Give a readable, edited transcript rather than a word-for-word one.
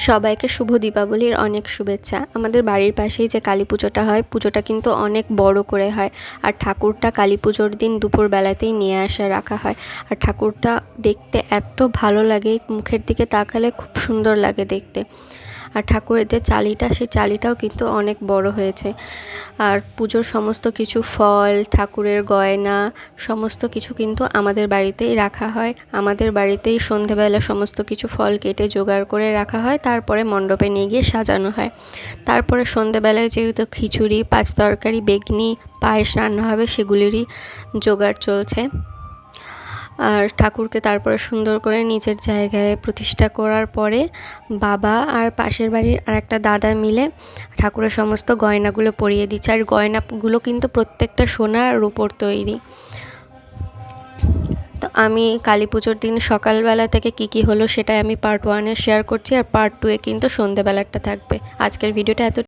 সবাইকে শুভ দীপাবলির অনেক শুভেচ্ছা। আমাদের বাড়ির পাশেই যে কালী পুজোটা হয়, পুজোটা কিন্তু অনেক বড় করে হয়। আর ঠাকুরটা কালী পুজোর দিন দুপুরবেলাতেই নিয়ে রাখা হয়। আর ঠাকুরটা দেখতে এত ভালো লাগে, মুখের দিকে তাকালে খুব সুন্দর লাগে দেখতে। আর ঠাকুরের যে চালিটা, সেই চালিটাও কিন্তু অনেক বড় হয়েছে। আর পুজোর সমস্ত কিছু ফল, ঠাকুরের গয়না সমস্ত কিছু কিন্তু আমাদের বাড়িতেই রাখা হয়। আমাদের বাড়িতেই সন্ধেবেলা সমস্ত কিছু ফল কেটে জোগাড় করে রাখা হয়, তারপরে মণ্ডপে নিয়ে গিয়ে সাজানো হয়। তারপরে সন্ধেবেলায় যেহেতু খিচুড়ি, পাঁচ তরকারি, বেগনি, পায়েস রান্না হবে, সেগুলিরই জোগাড় চলছে। আর ঠাকুরকে তারপরে সুন্দর করে নিজের জায়গায় প্রতিষ্ঠা করার পরে বাবা আর পাশের বাড়ির আর একটা দাদা মিলে ঠাকুরের সমস্ত গয়নাগুলো পরিয়ে দিচ্ছে। আর গয়নাগুলো কিন্তু প্রত্যেকটা সোনা আর রূপোর তৈরি। তো আমি কালী পুজোর দিন সকালবেলা থেকে কী হলো সেটাই আমি পার্ট 1-এ শেয়ার করছি, আর পার্ট 2-এ কিন্তু সন্ধেবেলাটা থাকবে। আজকের ভিডিওটা এত